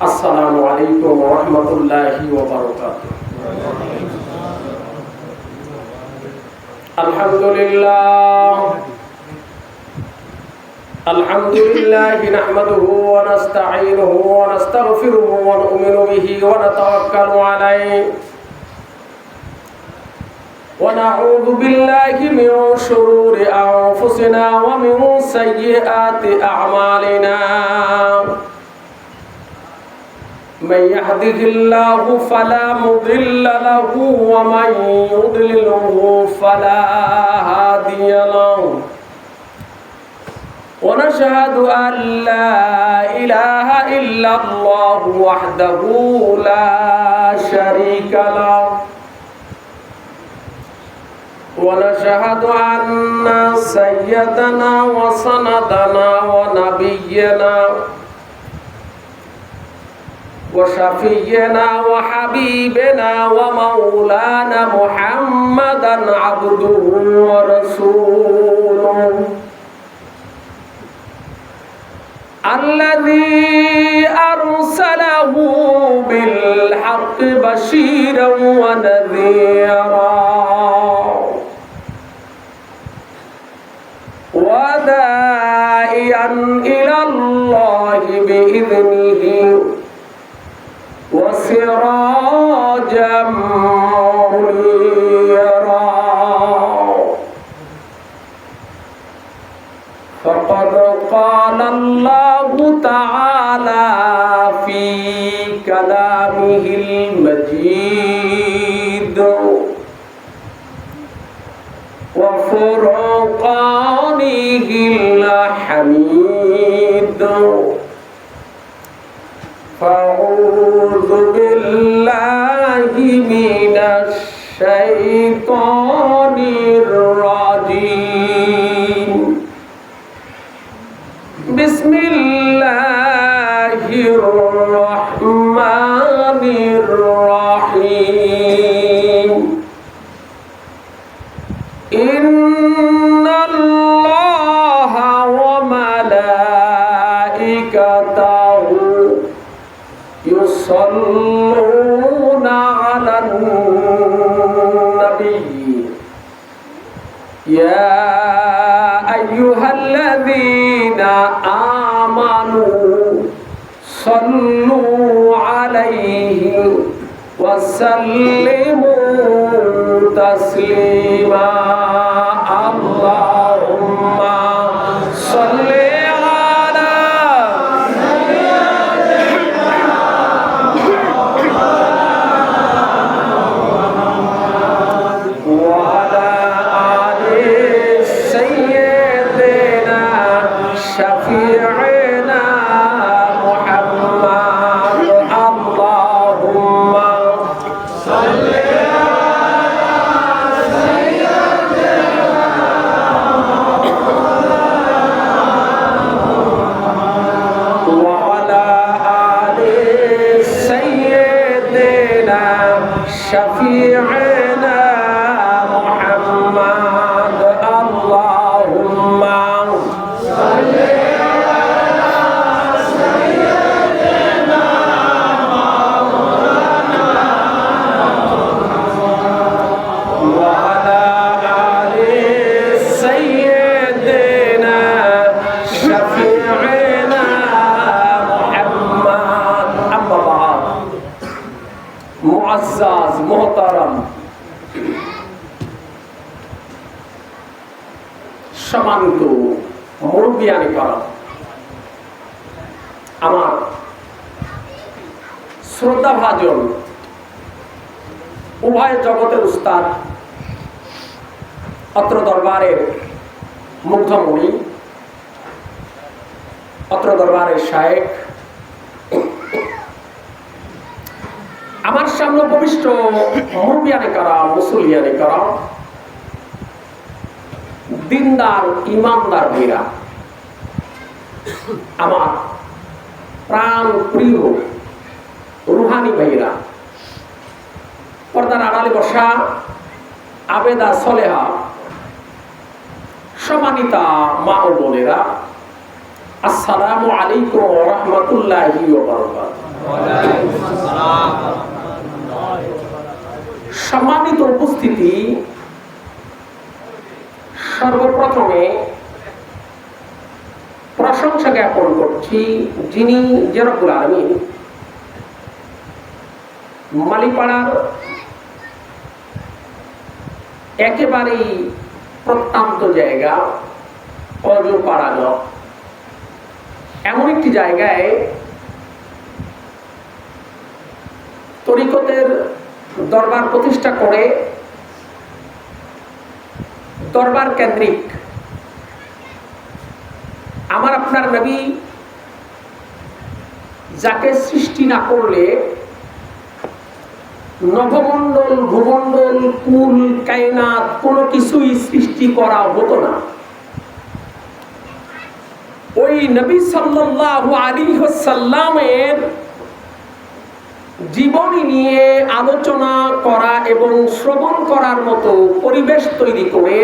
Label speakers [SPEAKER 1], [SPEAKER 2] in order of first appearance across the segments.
[SPEAKER 1] আসসালামু আলাইকুম ওয়া রাহমাতুল্লাহি ওয়া বারাকাতুহু। আলহামদুলিল্লাহ নাহমাদুহু ওয়া নাস্তাঈনুহু ওয়া নাস্তাগফিরুহু ওয়া নু'মিনু বিহি ওয়া নাতাওয়াক্কালু আলাইহি ওয়া নাউযু বিল্লাহি মিন শুরুরি আনফুসিনা ওয়া মিন সাইয়্যাতি আ'মালিনা। من يهده الله فلا مضل له ومن يضلله فلا هادي له ونشهد أن لا إله إلا الله وحده لا شريك له ونشهد أن سيدنا وسندنا ونبينا وشفينا وحبيبنا ومولانا محمدا عبده ورسوله الذي أرسله بالحق بشيرا ونذيرا وداعيا إلى الله بإذنه وسراجا منيرا فقد قال الله تعالى في كلامه المجيد وفرقانه الحميد فأعوذ بالله من الشيطان الرجيم بسم الله الرحمن الرحيم إن الله وملائكته يصلون على النبي يا أيها الذين آمنوا صلوا عليه وسلموا تسليما اللهم صل شفيعنا محمد اللهم صل على سيدنا وعلى آل سيدنا شفيعنا محمد أما بعد মুআজ্জাজ মুহতারাম সম্মানিত মুরব্বিয়ানি কারাম, আমার শ্রদ্ধাভাজন উভয় জগতের উস্তাদ, অত্র দরবারের মুগ্ধমণি, অত্র দরবারের শায়েখ, আমার সামনে উপবিষ্ট মুরব্বিয়ানে কারাম, মুসলিয়ানে কারাম, দিনদার ইমানদার ভাইরা, আমার প্রাণ প্রিয় রুহানি ভাইরা, পর্দার আড়ালে বসা আবেদা সলেহা সম্মানিতা মা ও বোনেরা, আসসালামু আলাইকুম ওয়া রাহমাতুল্লাহি ওয়া বারাকাতুহু। সম্মানিত উপস্থিতি, সর্বপ্রথমে প্রশংসা জ্ঞাপন করছি যিনি যে রব্বুল আলামিন মালিপাড়ার একেবারেই প্রত্যন্ত জায়গা অজপাড়াগ এমন একটি জায়গায় তরিকতের দরবার প্রতিষ্ঠা করে দরবার কেন্দ্রিক আমার আপনার নবী যাকে সৃষ্টি না করলে নভমণ্ডল ভূমণ্ডল কুল কায়নাত কোনো কিছুই সৃষ্টি করা হতো না। ওই নবী সাল্লাল্লাহু আলাইহি ওয়াসাল্লামের জীবনী নিয়ে আলোচনা করা এবং শ্রবণ করার মতো পরিবেশ তৈরি করে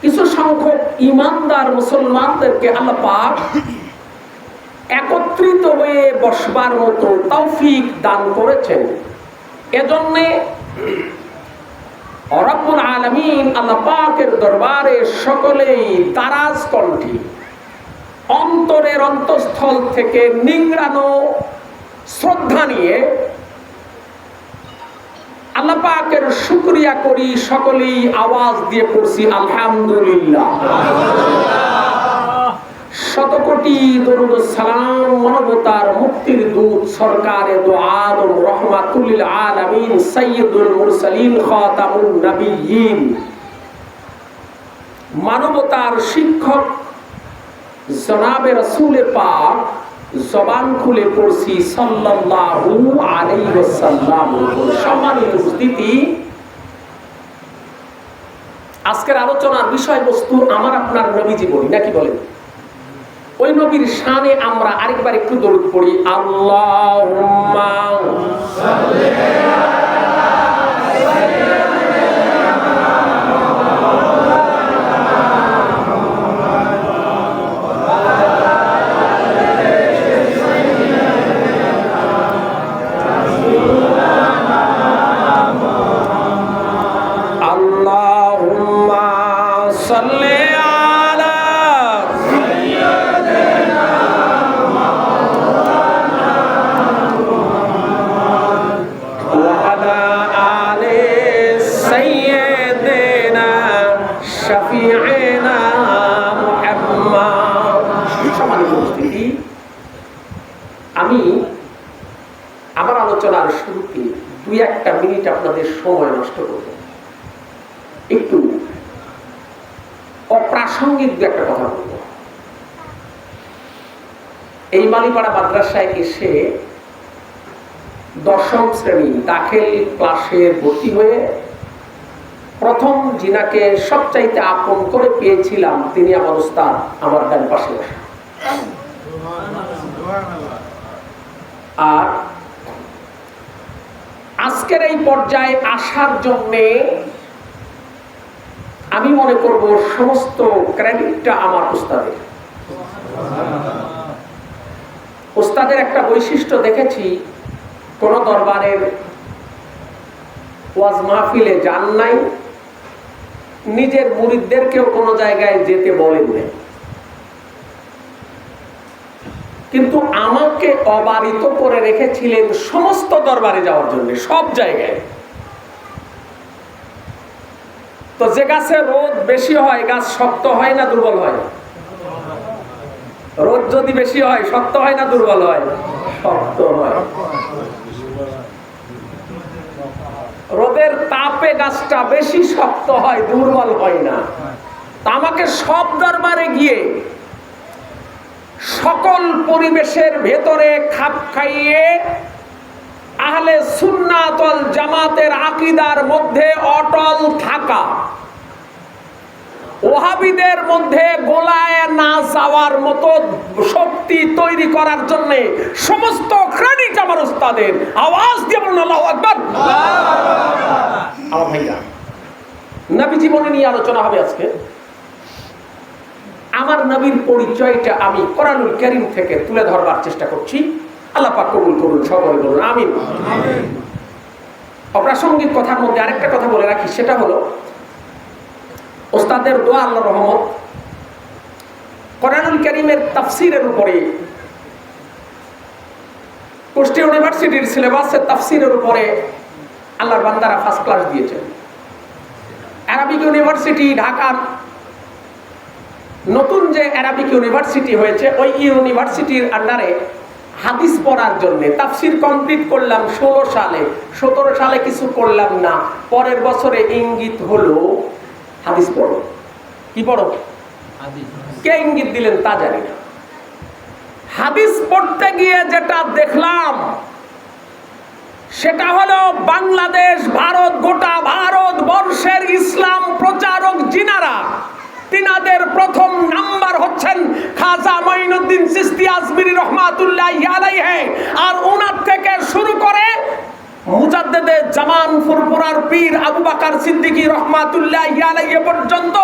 [SPEAKER 1] কিছু সংখ্যক ঈমানদার মুসলমানদেরকে আল্লাহ পাক একত্রিত হয়ে বসবার মতো তৌফিক দান করেছেন। এজন্য রব্বুল আলামিন আল্লাহ পাকের দরবারে সকলেই দারাজ কণ্ঠে অন্তরের অন্তঃস্থল থেকে নিংড়ানো শ্রদ্ধা নিয়ে আল্লাহ পাকের শুকরিয়া করি, সকলেই আওয়াজ দিয়ে পড়ছি আলহামদুলিল্লাহ। শতকোটি দরুদ ও সালাম মানবতার মুক্তির দূত সরকারে দো আলম রহমাতুল লিল আলামিন সাইয়্যিদুল মুরসালিন খাতামুন নবিয়্যিন মানবতার শিক্ষক জনাবে রাসূল পাক জবান খুলে পড়ছি সাল্লাল্লাহু আলাইহি ওয়াসাল্লাম। সম্মানিত উপস্থিতি, আজকের আলোচনার বিষয়বস্তু আমার আপনার নবী জীবনী, নাকি বলেন? ওই নবীর শানে আমরা আরেকবার একটু দরুদ পড়ি। আল্লাহুম্মা সাল্লি আমি আমার আলোচনার শুরুতে 2-1 মিনিট আপনাদের সময় নষ্ট করব, একটু অপ্রাসঙ্গিক একটা কথা বলব। এই মালিপাড়া মাদ্রাসায় এসে 10ম শ্রেণী দাখিল ক্লাসে ভর্তি হয়ে প্রথম যিনাকে সবচাইতে আপন করে পেয়েছিলাম তিনি আমার উস্তাদ, আমার ডান পাশে বসা। আর আজকের এই পর্যায়ে আসার জন্য আমি মনে করব সমস্ত ক্রেডিটটা আমার উস্তাদের। উস্তাদের একটা বৈশিষ্ট্য দেখেছি, কোন দরবারের ওয়াজ মাহফিলে যান নাই, নিজের মুরিদদেরকেও কোনো জায়গায় যেতে বলেন নাই, কিন্তু আমাকে অবারিত করে রেখেছিলেন সমস্ত দরবারে যাওয়ার জন্য, সব জায়গায়। তো যে গাছে রোদ বেশি হয় গাছ শক্ত হয় না দুর্বল হয়? রোদ যদি বেশি হয় শক্ত হয় না দুর্বল হয়? শক্ত হয়। রোদের তাপে গাছটা বেশি শক্ত হয়, দুর্বল হয় না। তা আমাকে সব দরবারে গিয়ে সকল পরিবেশের ভেতরে খাপ খাইয়ে আহলে সুন্নাত ওয়াল জামাতের আকীদার মধ্যে অটল থাকা, ওহাবিদের মধ্যে গোলায় না যাওয়ার মতো শক্তি তৈরি করার জন্য সমস্ত ক্রেডিট আমার উস্তাদের। আওয়াজ দিয়ে বলুন আল্লাহু আকবার। আমার ভাইরা, নবী জীবনী নিয়ে আলোচনা হবে আজকে। আমার নবীর পরিচয়টা আমি কোরআনুল কারীম থেকে তুলে ধরবার চেষ্টা করছি। আল্লাহ পাক কবুল করুন, সকলে বলুন আমিন। অপ্রাসঙ্গিক কথার মধ্যে আরেকটা কথা বলে রাখি, সেটা হলো ওস্তাদের দোয়া, আল্লাহর রহমত, কোরআনুল কারীমের তাফসীরের উপরে কুষ্টিয়া ইউনিভার্সিটির সিলেবাসের তাফসীরের উপরে আল্লাহর বান্দারা ফার্স্ট ক্লাস দিয়েছেন। আরবিক ইউনিভার্সিটি ঢাকার নতুন যে আরবিক ইউনিভার্সিটি হয়েছে, ওই ইউনিভার্সিটির আন্ডারে হাদিস পড়ার জন্য তাফসীর কমপ্লিট করলাম 16 সালে। 17 সালে কিছু করলাম না, পরের বছরে ইঙ্গিত হলো হাদিস পড়ো। কি পড়ো? কে ইঙ্গিত দিলেন তা জানি না। হাদিস পড়তে গিয়ে যেটা দেখলাম সেটা হলো বাংলাদেশ, ভারত, গোটা ভারতবর্ষের ইসলাম প্রচারক যিনারা, তিনাদের প্রথম নাম্বার হচ্ছেন খাজা মঈনুদ্দিন চিশতি আজমিরি রহমাতুল্লাহি আলাইহি। আর ওনার থেকে শুরু করে মুজাদ্দেদে জামান ফুরফুরার পীর আবু বকর সিদ্দিকী রহমাতুল্লাহি আলাইহি পর্যন্ত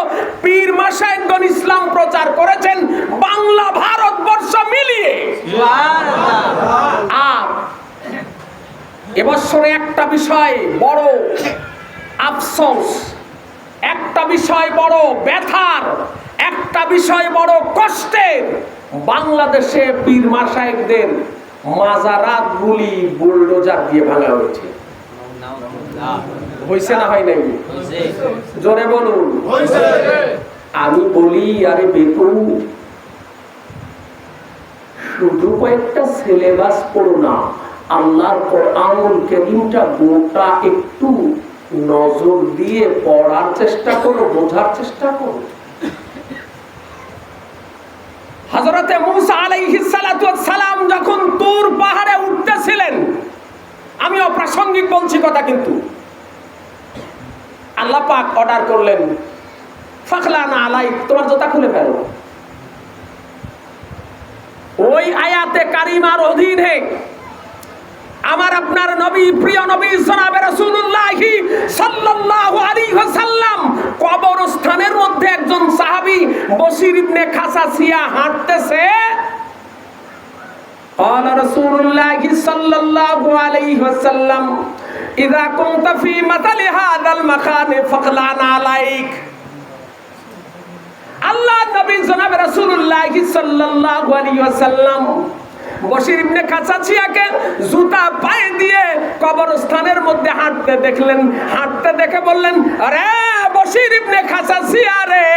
[SPEAKER 1] পীর মাশায়েখগণ ইসলাম প্রচার করেছেন বাংলা ভারতবর্ষ মিলিয়ে। আর এবছরে একটা বিষয় বড় আফসোস, একটা বিষয় বড় ব্যথার, একটা বিষয় বড় কষ্টের, বাংলাদেশে পীর মাশায়েখদের মাজারাত গুলি বুলডোজার দিয়ে ভাঙা হয়েছে। হইছে না হয় নাই? জোরে বলুন। আমি বলি আরে বেতু, শুধু কয়েকটা সিলেবাস পড়ো না, আল্লাহর কোরআনুল কারীমটা গোটা একটু নজর দিয়ে পড়ার চেষ্টা করো, বোঝার চেষ্টা করো। হযরতে মূসা আলাইহিস সালাতু ওয়াস সালাম যখন তুর পাহাড়ে উঠতেছিলেন, আমি অপ্রাসঙ্গিক বলছি কথা, কিন্তু আল্লাহ পাক অর্ডার করলেন ফাখলানা আলাইক, তোমার জুতা খুলে ফেলো। ওই আয়াতে কারিমার অধীনে আমার আপনার নবী, প্রিয় নবী জনাবে রাসূলুল্লাহ সাল্লাল্লাহু আলাইহি ওয়াসাল্লাম কবরস্থানের মধ্যে একজন সাহাবী বশির ইবনে খাসাসিয়া হাঁটতেছে। قال رسول الله صلى الله عليه وسلم اذا كنت في مثل هذا المكان فاقلعن عليك। আল্লাহ নবী জনাবে রাসূলুল্লাহ সাল্লাল্লাহু আলাইহি ওয়াসাল্লাম বশির ইবনে খাসাসিয়াকে জুতা পায়ে দিয়ে কবরস্থানের মধ্যে হাঁটতে দেখলেন। হাঁটতে দেখে বললেন, আরে বশির ইবনে খাসাসিয়া রে,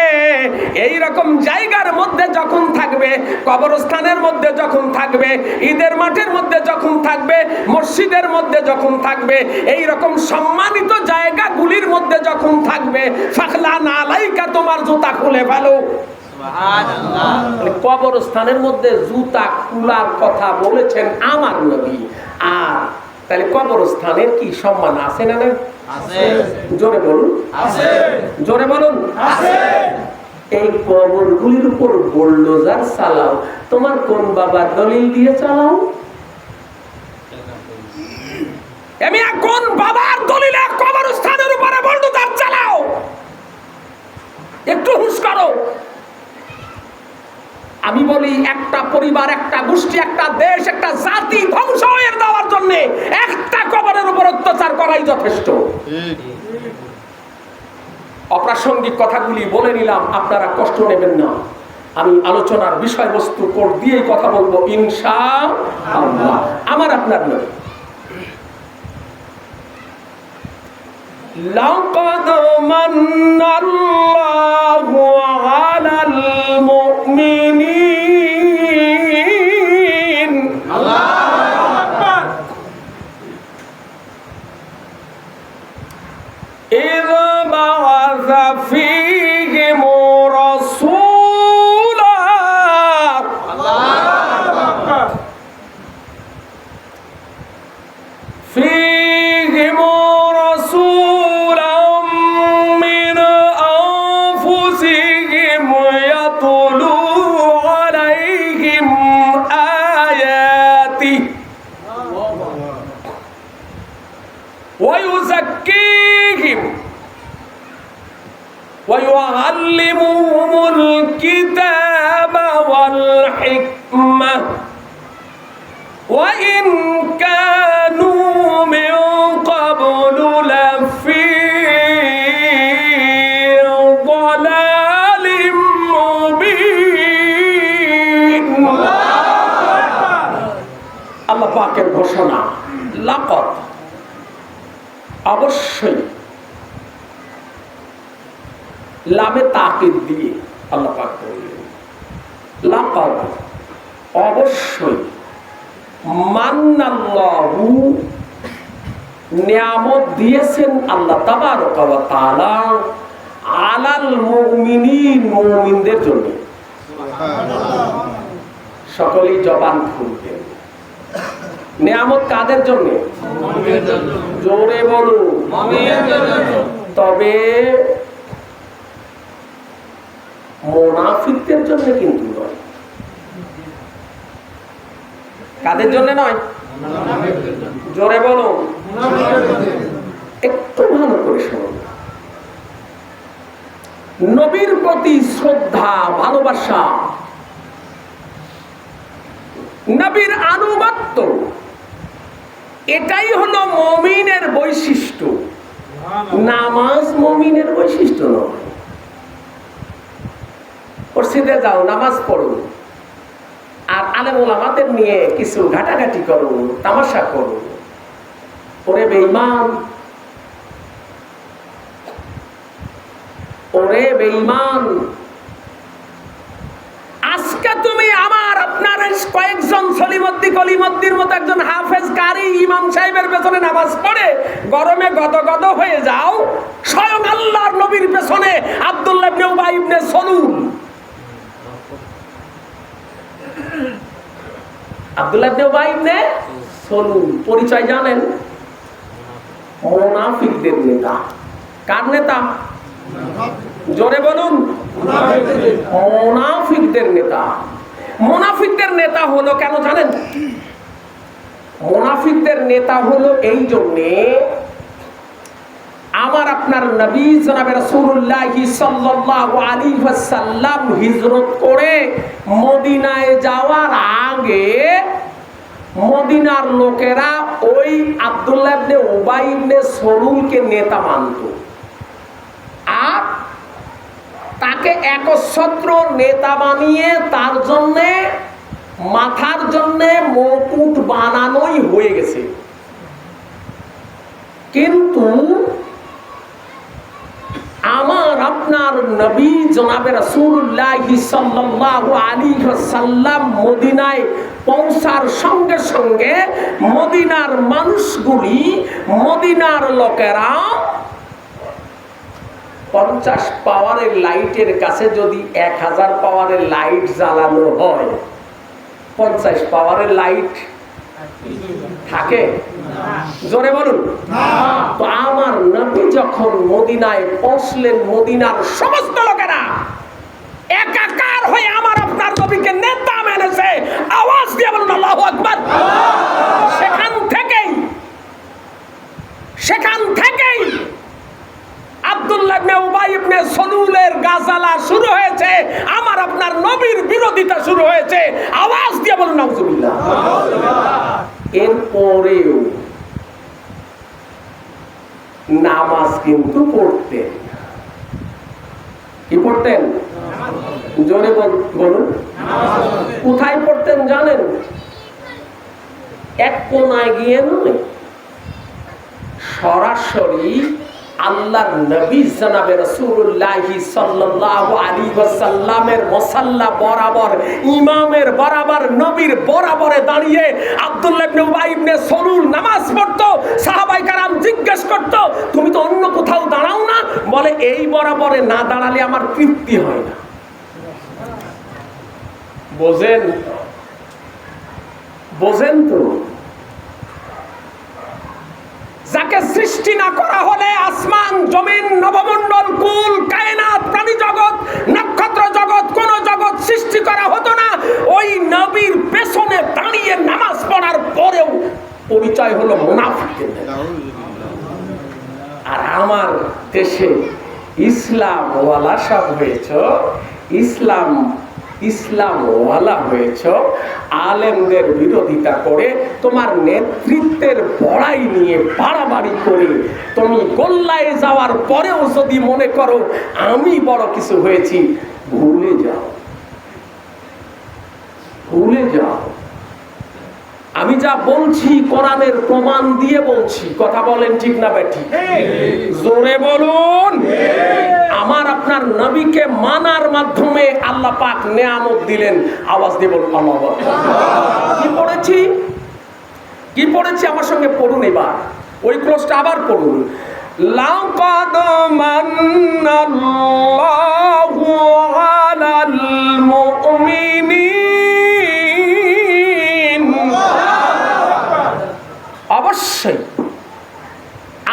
[SPEAKER 1] এই রকম জায়গার মধ্যে যখন থাকবে, কবরস্থানের মধ্যে যখন থাকবে, ঈদের মাঠের মধ্যে যখন থাকবে, মসজিদের মধ্যে যখন থাকবে, এই রকম সম্মানিত জায়গাগুলির মধ্যে যখন থাকবে, ফাখলানা আলাইকা, তোমার জুতা খুলে ফেলো। কবরস্থানের মধ্যে জুতা খোলার কথা বলেছেন আমার নবী। আর তাহলে কবরস্থানের কি সম্মান আছে না? আছে। জোরে বলুন আছে। জোরে বলুন আছে। এই কবরগুলির উপর বুলডোজার চালাও, তোমার কোন বাবার দলিল দিয়ে চালাও? আমি কোন বাবার দলিলে কবরস্থানের উপরে বুলডোজার চালাও? একটু হুঁশ করো। আমি বলি, একটা পরিবার, একটা গোষ্ঠী, একটা দেশ, একটা জাতি ধ্বংস হয়ে দেওয়ার জন্য একটা কবরের উপর অত্যাচার করাই যথেষ্ট। অপ্রাসঙ্গিক কথাগুলি বলে নিলাম, আপনারা কষ্ট নেবেন না। আমি আলোচনার বিষয়বস্তু কোড দিয়েই কথা বলবো ইনশাআল্লাহ। আমার আপনার নয়। لقد من الله على المؤمنين إذ بعث فيهم رسولا فيهم ويعلمهم الكتاب وإن كانوا من قبل لفي ضلال مبين আল্লাহ পাকের ঘোষণা লাকাদ অবশ্যই লামে তাকিদ দিয়ে আল্লাহ পাক বললেন লাকাদ অবশ্যই মান্নাল্লাহু নিয়ামত দিয়েছেন আল্লাহ তাবারকা ওয়া তাআলা আলাল মুমিনিন মুমিনদের জন্য সকলেই জবান খুলবেন নিয়ামত কাদের জন্য জোরে বলুন তবে মুনাফিকদের জন্য কিন্তু নয় কাদের জন্য নয় জোরে বলো একটু ভালো করে শুনুন নবীর প্রতি শ্রদ্ধা ভালোবাসা নবীর আনুগত্য এটাই হলো মুমিনের বৈশিষ্ট্য নামাজ মুমিনের বৈশিষ্ট্য নয় মসজিদে যাও নামাজ পড়ো আর আলেম ওলামাদের নিয়ে কিছু ঘাটাঘাটি করো তামাশা করো ওরে বেঈমান ওরে বেঈমান আজকে তুমি আমার আপনার কয়েকজন সলিমুদ্দিন কলিমুদ্দির মতো একজন হাফেজ কারি ইমাম সাহেবের পেছনে নামাজ পড়ে গরমে গদগদ হয়ে যাও স্বয়ং আল্লাহর নবীর পেছনে আব্দুল্লাহ ইবনে উবাই ইবনে সলুল আব্দুল্লাহ ইবনে উবাই ইবনে সলুল পরিচয় জানেন মুনাফিকদের নেতা কার নেতা জোরে বলুন মুনাফিকদের নেতা মুনাফিকদের নেতা হলো কেন জানেন মুনাফিকদের নেতা হলো এই জন্যে আমার আপনার নবী জনাবে রাসূলুল্লাহ সাল্লাল্লাহু আলাইহি ওয়াসাল্লাম হিজরত করে মদিনায় যাওয়ার আগে মদিনার লোকেরা ওই আব্দুল্লাহ ইবনে উবাই ইবনে সলুলকে নেতা মানত আর তাকে একচ্ছত্র নেতা বানিয়ে তার জন্য মাথার জন্য মুকুট বানানোই হয়ে গেছে কিন্তু আমার আপনার নবী জনাবে রাসূলুল্লাহ সাল্লাল্লাহু আলাইহি ওয়াসাল্লাম মদিনায় পৌঁছার সঙ্গে সঙ্গে মদিনার মানুষগুলি মদিনার লোকেরা 50 পাওয়ারের লাইটের কাছে যদি 1000 পাওয়ারের লাইট জ্বালানো হয় 50 পাওয়ারের লাইট থাকে জোরে বলুন তো আমার নবী যখন মদিনায় পৌঁছলেন মদিনার সমস্ত লোকেরা একাকার হয়ে আমার আপনার নবীকে নেতা মেনেছে আওয়াজ দিয়ে বলুন আল্লাহু আকবার সেখান থেকেই আব্দুল্লাহ ইবনে উবাই ইবনে সলুলের গাজালা শুরু হয়েছে আমার আপনার নবীর বিরোধিতা শুরু হয়েছে আওয়াজ দিয়ে বলুন নাউজুবিল্লাহ এরপরেও নামাজ কিন্তু পড়তেন কি পড়তেন জোরে বলুন কোথায় পড়তেন জানেন এক কোনায় গিয়ে নয় সরাসরি আল্লাহর নবী জনাবে রাসূলুল্লাহ সাল্লাল্লাহু আলাইহি ওয়াসাল্লামের মুসাল্লা বরাবর ইমামের বরাবর নবীর বরাবরে দাঁড়িয়ে আব্দুল্লাহ ইবনে উবাই ইবনে সলুল নামাজ পড়তো সাহাবায়ে কেরাম জিজ্ঞেস করতো তুমি তো অন্য কোথাও দাঁড়াও না বলে এই বরাবরে না দাঁড়ালে আমার তৃপ্তি হয় না বোঝেন তো যাকে সৃষ্টি না করা হলে আসমান জমিন নবমণ্ডল কুল কায়নাত প্রাণী জগৎ নক্ষত্র জগৎ কোন জগৎ সৃষ্টি করা হতো না ওই নবীর পেছনে দাঁড়িয়ে নামাজ পড়ার পরেও পরিচয় হলো মুনাফিকের আর আমার দেশে ইসলাম ওয়ালা সব হয়েছে ইসলাম ইসলামওয়ালা হয়েছ, আলেমদের বিরোধিতা করে, তোমার নেতৃত্বের বড়াই নিয়ে বাড়াবাড়ি করে, তুমি গোল্লায় যাওয়ার পরেও যদি মনে করো আমি বড় কিছু হয়েছি, ভুলে যাও, ভুলে যাও। আমি যা বলছি কোরআনের প্রমাণ দিয়ে বলছি। কথা বলেন ঠিক না বেঠিক? জোরে বলুন। আমার আপনার নবীকে মানার মাধ্যমে আল্লাহ পাক নেয়ামত দিলেন। আওয়াজ দিয়ে বলুন আল্লাহু আকবার। কি পড়েছি, কি পড়েছি আমার সঙ্গে পড়ুন এবার, ওই ক্লোজটা আবার পড়ুন। লাকাদ মান্নাল্লাহু আলাল মুমিনিন। অবশ্যই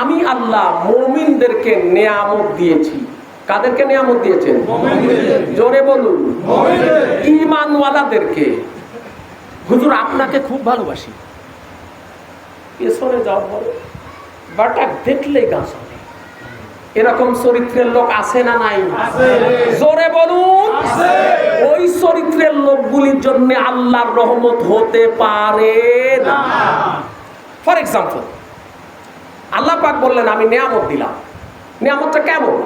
[SPEAKER 1] আমি আল্লাহ মুমিনদেরকে নেয়ামত দিয়েছি। কাদেরকে নেয়ামত দিয়েছেন? জোরে বলুন। ঈমানওয়ালাদেরকে। হুজুর আপনাকে খুব ভালোবাসি, পেছনে যাও বলে বাটা দেখলেই গাছ হবে, এরকম চরিত্রের লোক আছে না নাই? জোরে বলুন। ওই চরিত্রের লোকগুলির জন্য আল্লাহর রহমত হতে পারে না। ফর এক্সাম্পল, আল্লাহ পাক বললেন আমি নিয়ামত দিলাম। নিয়ামতটা কেমন?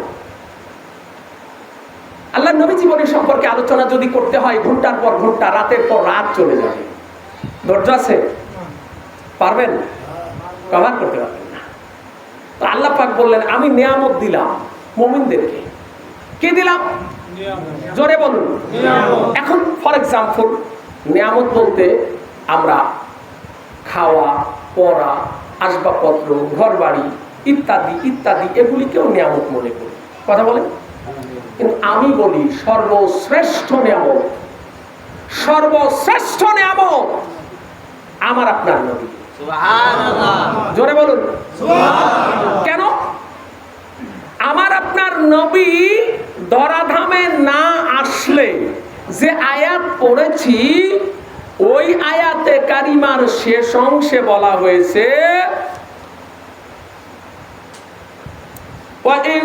[SPEAKER 1] আল্লাহ নবী জীবনী সম্পর্কে আলোচনা যদি করতে হয় ঘন্টার পর ঘন্টা, রাতের পর রাত চলে যাবে। ধৈর্য আছে? পারবেন? কভার করতে পারবেন না। তো আল্লাহ পাক বললেন আমি নিয়ামত দিলাম মুমিনদেরকে। কি দিলাম? জোরে বলুন। এখন ফর এক্সাম্পল, নিয়ামত বলতে আমরা খাওয়া, পড়া, আসবাবপত্র, ঘর বাড়ি ইত্যাদি ইত্যাদি এগুলিকেও নিয়ামত মনে করি। কথা বলেন? কিন্তু আমি বলি সর্বশ্রেষ্ঠ নিয়ামত, সর্বশ্রেষ্ঠ নিয়ামত আমার আপনার নবী। সুবহানাল্লাহ। জোরে বলুন সুবহানাল্লাহ। কেন? আমার আপনার নবী ধরাধামে না আসলে যে আয়াত পড়েছি, ওই আয়াতে কারিমার শেষ অংশে বলা হয়েছে وَإِن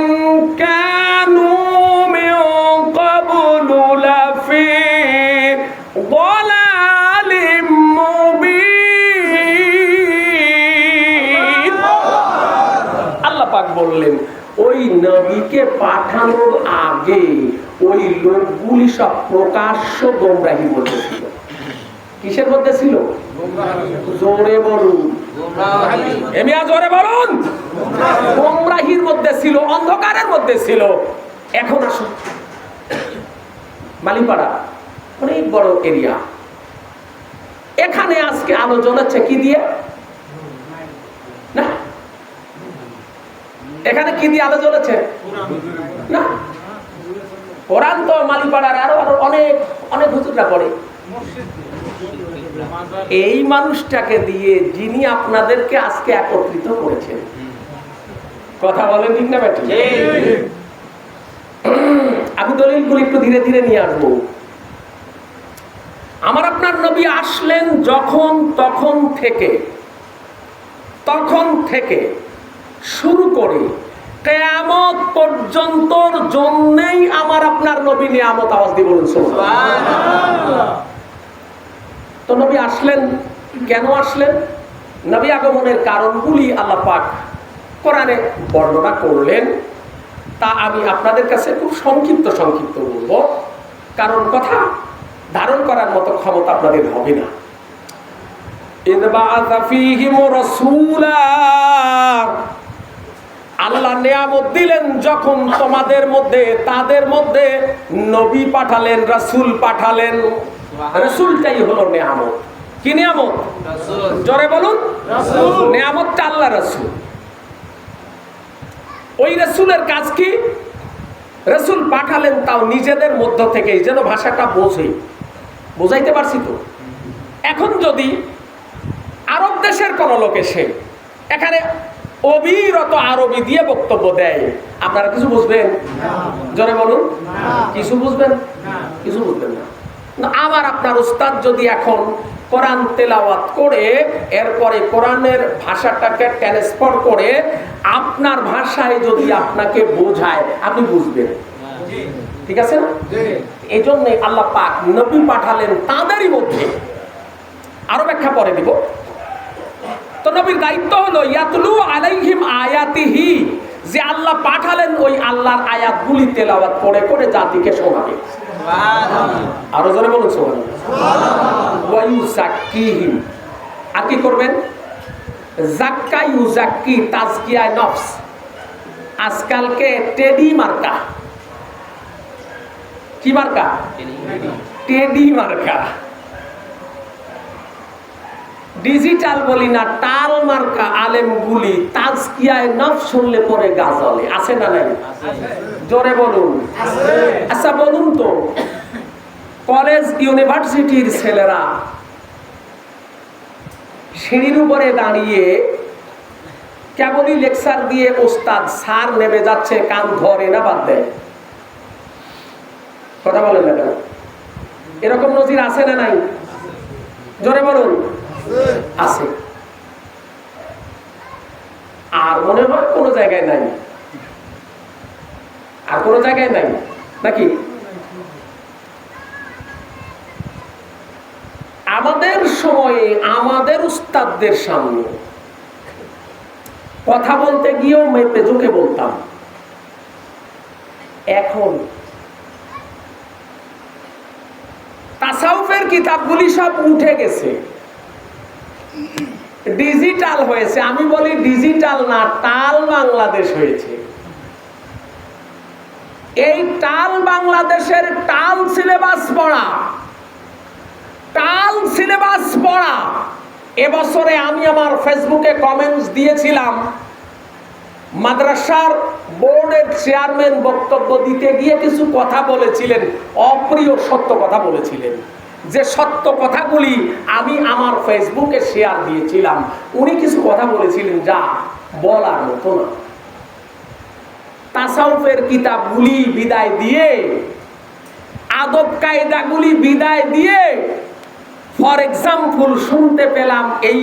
[SPEAKER 1] كَانُوا مِن قَبْلُ لَفِي ضَلَالٍ مُبِينٍ। আল্লাহ পাক বললেন ওই নবীকে পাঠানোর আগে ওই লোকগুলি সব প্রকাশ্য গোমরাহির মধ্যে ছিল। কিসের মধ্যে ছিল? জোরে বলুন। এমিয়া জোরে বলুন। গোমরাহির মধ্যে ছিল, অন্ধকারের মধ্যে ছিল। এখন আসুন মালিপাড়া, অনেক বড় এরিয়া, এখানে আজকে আলো জ্বলেছে কি দিয়ে? না, এখানে কি দিয়ে আলো জ্বলেছে? না, কোরআন তো মালিপাড়ার আরো আরো অনেক অনেক হুজুররা পড়ে। এই মানুষটাকে দিয়ে যিনি আপনাদেরকে আজকে একত্রিত করেছেন। কথা বলেন ঠিক না বেটি? আমি দলিলগুলো একটু ধীরে ধীরে নিয়ে আসবো। আমার আপনার নবী আসলেন যখন তখন থেকে শুরু করে কিয়ামত পর্যন্তর জন্যই আমার আপনার নবী নিয়ামত। আওয়াজ দিয়ে বলুন সুবহানাল্লাহ। তো নবী আসলেন কেন আসলেন? নবী আগমনের কারণগুলি আল্লাহ পাক কোরআনে বর্ণনা করলেন। তা আমি আপনাদের কাছে খুব সংক্ষিপ্ত বলবো, কারণ কথা ধারণ করার মতো ক্ষমতা আপনাদের হবে না। ইয বাআসা ফীহিম রাসূলা, আল্লাহ নিয়ামত দিলেন যখন তোমাদের মধ্যে, তাদের মধ্যে নবী পাঠালেন, রাসূল পাঠালেন। রাসূলটাই হলো নিয়ামত। কি নিয়ামত? রাসূল। জোরে বলুন রাসূল। নিয়ামতটা আল্লাহ রাসূল। ওই রাসূলের কাজ কি? রাসূল পাঠালেন তাও নিজেদের মধ্য থেকেই, যেন ভাষাটা বোঝাইতে পারছি তো? এখন যদি আরব দেশের কোন লোক এসে এখানে অবিরত আরবি দিয়ে বক্তব্য দেয়, আপনারা কিছু বুঝবেন? জোরে বলুন। কিছু বুঝবেন? কিছু বুঝবেন না। আবার আপনার উস্তাদ যদি এখন কোরআন তেলাওয়াত করে এরপরে কোরআনের ভাষাটাকে ট্রান্সফার করে আপনার ভাষায় যদি আপনাকে বোঝায়, আপনি বুঝবেন? ঠিক আছে না? এই জন্যে আল্লাহ পাক নবী পাঠালেন তাদেরই মধ্যে। আরো ব্যাখ্যা পরে দিব। তো নবীর দায়িত্ব হলো ইয়াতলু আলাইহিম আয়াতিহি, যে আল্লাহ পাঠালেন ওই আল্লাহর আয়াতগুলি তেলাওয়াত করে করে জাতিকে শোনাবে। আরো জোরে বলুন সুবহানাল্লাহ। ওয়া ইউযাক্কিহিম, আর কি করবেন? যাক্কা ইউযাক্কি, তাজকিয়ায়ে নফস। আজকালকে টেডি মার্কা, কি মার্কা? টেডি মার্কা। ডিজিটাল বলি না, টাল মার্কা আলেমগুলি তাজকিয়ায়ে নফস শুনলে পরে গাজলে আছে না নাই? জোরে বলুন। আচ্ছা বলুন তো, কলেজ ইউনিভার্সিটির ছেলেরা সিঁড়ির উপরে দাঁড়িয়ে কেবলই লেকচার দিয়ে ওস্তাদ স্যার নেমে যাচ্ছে, কান ধরে না বাদ দেয়? কথা বলেন না কেন? এরকম নজির আছে না নাই? জোরে বলুন। আছে। আর মনে হয় কোনো জায়গায় নাই, আর কোনো জায়গায় নাই নাকি? আমাদের সময়ে আমাদের উস্তাদদের সামনে কথা বলতে গিয়েও মেপে ঝুঁকে বলতাম। এখন তাসাউফের কিতাবগুলি সব উঠে গেছে, ডিজিটাল হয়েছে। আমি বলি ডিজিটাল না, টাল বাংলাদেশ হয়েছে। এই টাল বাংলাদেশের টাল সিলেবাস পড়া, টাল সিলেবাস পড়া। এবছরে আমি আমার ফেসবুকে কমেন্টস দিয়েছিলাম, মাদ্রাসার বোর্ডের চেয়ারম্যান বক্তব্য দিতে গিয়ে কিছু কথা বলেছিলেন, অপ্রিয় সত্য কথা বলেছিলেন। যে সত্য কথাগুলি আমি আমার ফেসবুকে শেয়ার দিয়েছিলাম, উনি কিছু কথা বলেছিলেন যা বলার মতো না। তাসাউফের কিতাবগুলি বিদায় দিয়ে, আদব কায়দাগুলি বিদায় দিয়ে, ফর এক্সাম্পল শুনতে পেলাম এই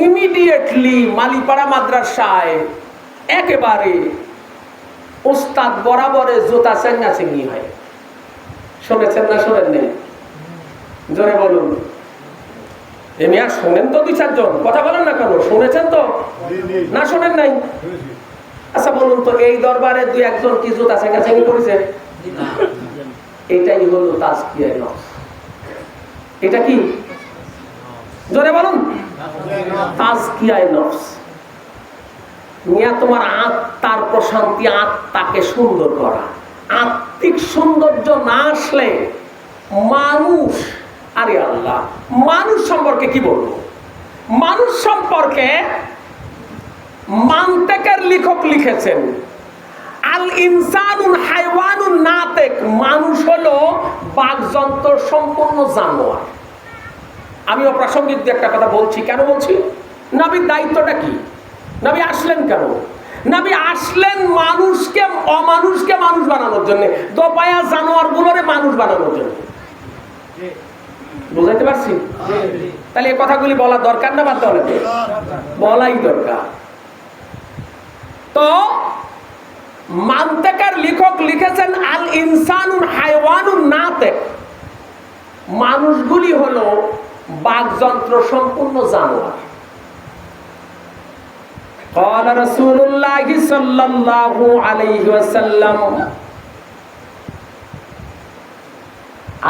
[SPEAKER 1] ইমিডিয়েটলি মালিপাড়া মাদ্রাসায় একেবারে ওস্তাদ বরাবরে জোতা চেঙ্গা চেঙ্গি হয়। শুনেছেন না শোনেন নেই? জোরে বলুন। এমনি আর শোনেন তো দুই চারজন, কথা বলেন না কেন? শুনেছেন তো না শোনেন নাই? আচ্ছা বলুন তো, এই দরবারে দুই একজন কি জোতা চেঙ্গা চেঙ্গি করেছে? এটাই হলো তাজকিয়ায়ে নফস। এটা কি? জোরে বলুন। তাজকিয়ায়ে নফস। নিয়া তোমার আত্মার প্রশান্তি, আত্মাকে সুন্দর করা। আত্মিক সৌন্দর্য না আসলে মানুষ, আরে আল্লাহ, মানুষ সম্পর্কে কি বলবো? মানুষ সম্পর্কে মান্তেকের লেখক লিখেছেন, আল ইনসানুন হায়ওয়ানুন নাতিক, মানুষ হলো বাকযন্ত্র সম্পন্ন জানোয়ার। আমি অপ্রাসঙ্গিক একটা কথা বলছি, কেন বলছি? নবীর দায়িত্বটা কি? নবী আসলেন কেন? নবী আসলেন মানুষকে অমানুষকে মানুষ বানানোর জন্য, দোপায়া জানোয়ার গুলোরে মানুষ বানানোর জন্য। বুঝাইতে পারছি? তাহলে এই কথাগুলি বলা দরকার না বাদ দেওয়া? বলাই দরকার। তো মান্তেকের লেখক লিখেছেন আল ইনসানুন হায়ওয়ানুন নাতিক, মানুষগুলি হলো বাকযন্ত্র সম্পূর্ণ জানোয়ার। قال رسول الله صلى الله عليه وسلم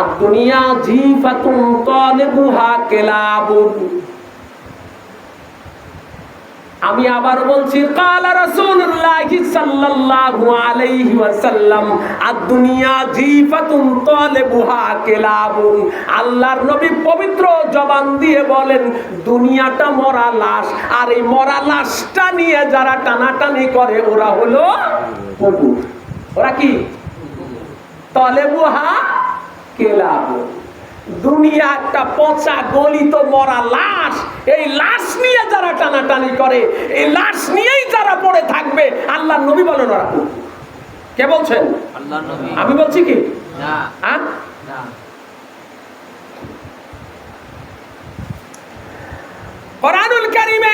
[SPEAKER 1] الدنيا جيفة طالبها كلاب। আমি আবার বলছি, قال رسول الله صلى الله عليه وسلم الدنيا جيفة طالبها كلاب। আল্লাহর নবী পবিত্র জবান দিয়ে বলেন, দুনিয়াটা মরা লাশ, আর এই মরা লাশটা নিয়ে যারা টানাটানি করে ওরা হলো কুকুর। ওরা কি? তালেবুহা কেলাব। দুনিয়া একটা পচা গলিত মরা লাশ, এই লাশ নিয়ে যারা টানাটানি করে, এই লাশ নিয়েই যারা পড়ে থাকবে, আল্লাহর নবী বলেন ওরা কুকুর। কে বলছেন? আল্লাহর নবী। আমি বলছি কি? না। না। কোরআনুল কারীমে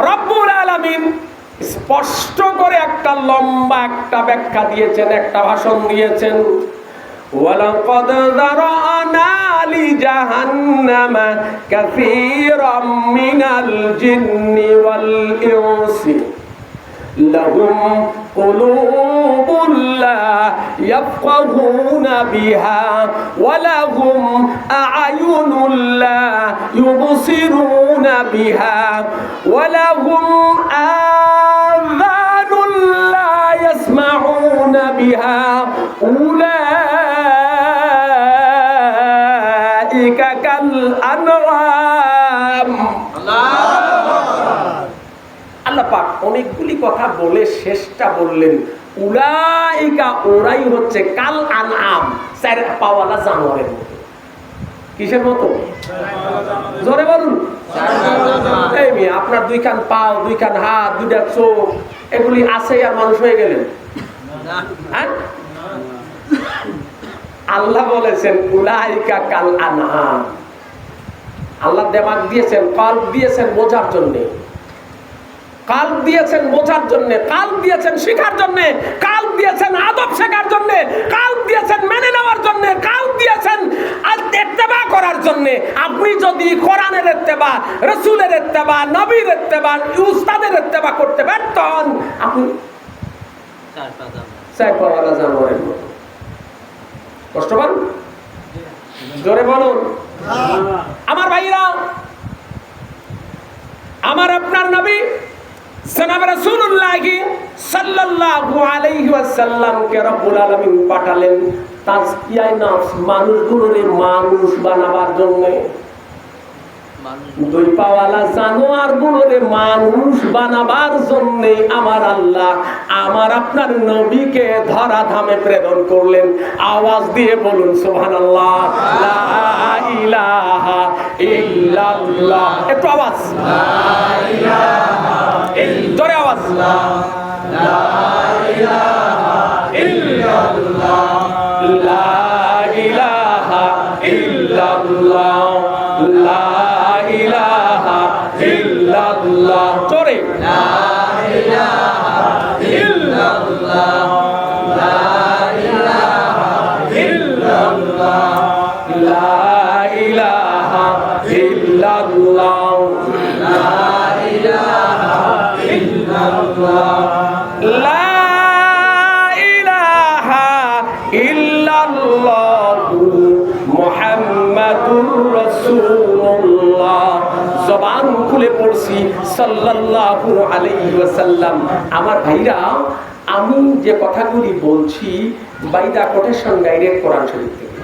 [SPEAKER 1] রব্বুল আলামিন স্পষ্ট করে একটা লম্বা একটা ব্যাখ্যা দিয়েছেন, একটা ভাষণ দিয়েছেন। ওয়ালাকাদ যারানা লিজাহান্নামা কাসীরাম মিনাল জিন্নি ওয়াল ইনসি লাহুম কুলুবুন লা ইয়াফকাহুনা বিহা ওয়া লাহুম আ'য়ুনুন লা ইউবসিরুনা বিহা ওয়া লাহুম আযানুন লা ইয়াসমাউনা বিহা উলাইকা কাল আনআম। আল্লাহ পাক অনেকগুলি কথা বলে শেষটা বললেন উলাইকা, ওরাই হচ্ছে কাল আনআম, চার পাওয়ালা জানোয়ারের মতো। কিসের মতো? জোরে বলুন। এই মেয়ে, আপনার দুই কান পাও, দুই কান হাত, দুইটা চোখ, এগুলি আছে আর মানুষ হয়ে গেলেন? আল্লাহ বলেছেন উলাইকা কাল আনআম। আল্লাহ দেমাগ দিয়েছেন, কলব দিয়েছেন বোঝার জন্যে, কাল দিয়েছেন বোঝার জন্য, কাল দিয়েছেন শেখার জন্য, কাল দিয়েছেন আদব শেখার জন্য, কাল দিয়েছেন মেনে নেওয়ার জন্য, কাল দিয়েছেন ইত্তেবা করার জন্য। আপনি যদি কোরআনের ইত্তেবা, রাসূলের ইত্তেবা, নবীর ইত্তেবা, উস্তাদের ইত্তেবা করতে ব্যর্থ হন, আপনি চার পাওয়ালা জানোয়ারের মতো। কষ্ট পান? জোরে বলুন। আমার ভাইরা, আমার আপনার নবী জনাব রাসূলুল্লাহ সাল্লাল্লাহু আলাইহি ওয়াসাল্লামকে রব্বুল আলামিন পাঠালেন তাজকিয়ায়ে নফস, মানুষগুলোরে মানুষ বানাবার জন্য। দুই পাওয়ালা জানোয়ারগুলোরে মানুষ বানাবার জন্য আমার আল্লাহ আমার আপনার নবীকে ধরাধামে প্রেরণ করলেন। আওয়াজ দিয়ে বলুন সুবহানাল্লাহ, লা ইলাহা ইল্লাল্লাহ। একটু আওয়াজ, লা ইলাহা ইল্লাল্লাহ, জোরে আওয়াজ, লা ইলাহা ইল্লাল্লাহ, লা ইলাহা ইল্লাল্লাহ, লা ইলাহা ইল্লাল্লাহ, জোরে, লা ইলাহা ইল্লাল্লাহ, লা ইলাহা ইল্লাল্লাহ, লা ইলাহা ইল্লাল্লাহ, লা ইলাহা ইল্লাল্লাহ, লা ইলাহা ইল্লাল্লাহ মুহাম্মাদুর রাসূলুল্লাহ। জবান খুলে পড়ছি সাল্লাল্লাহু আলাইহি ওয়াসাল্লাম। আমার ভাইরা, আমি যে কথাগুলি বলছি বাই দা কোটেশন ডাইরেক্ট কোরআন শরীফ থেকে।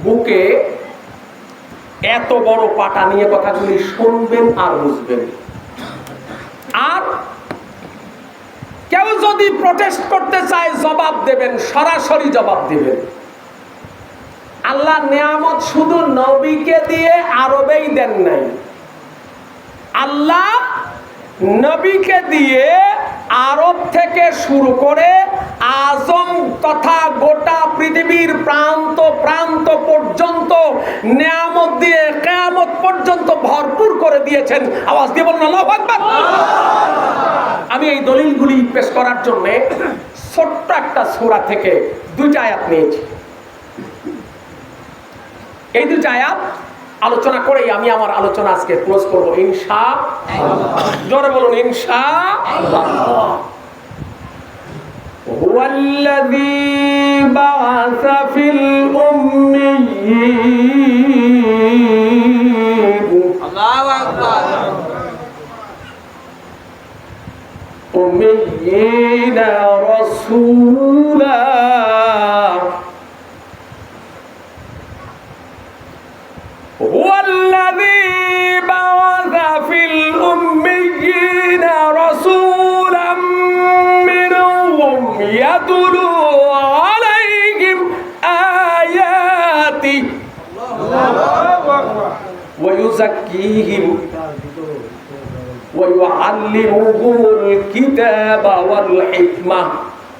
[SPEAKER 1] বুকে এত বড় পাটা নিয়ে কথাগুলি শুনবেন আর বুঝবেন। আর কেউ যদি প্রটেস্ট করতে চায় জবাব দেবেন, সরাসরি জবাব দেবেন। আল্লাহ নিয়ামত শুধু নবীকে দিয়ে আরবেই দেন নাই, আল্লাহ নবীকে দিয়ে আরব থেকে শুরু করে আজম তথা গোটা পৃথিবীর প্রান্ত প্রান্ত পর্যন্ত নিয়ামত দিয়ে কিয়ামত পর্যন্ত ভরপুর করে দিয়েছেন। আওয়াজ দিয়ে বলুন আল্লাহু আকবার। আমি এই দলিলগুলি পেশ করার জন্য ছোট্ট একটা সূরা থেকে দুইটা আয়াত নিয়েছি। এই দুইটা আয়াত আলোচনা করেই আমি আমার আলোচনা আজকে ক্লোজ করব ইনশাআল্লাহ। জোরে বলুন ইনশাআল্লাহ। হুয়াল্লাযী বা'আসা ফিল উম্মিয়্যিন, আল্লাহু আকবার, উম্মিয়্যিনা রাসূলা هو الذي بعث في الأميين رسولا منهم يتلو عليهم آياته ويزكيهم ويعلمهم الكتاب والحكمة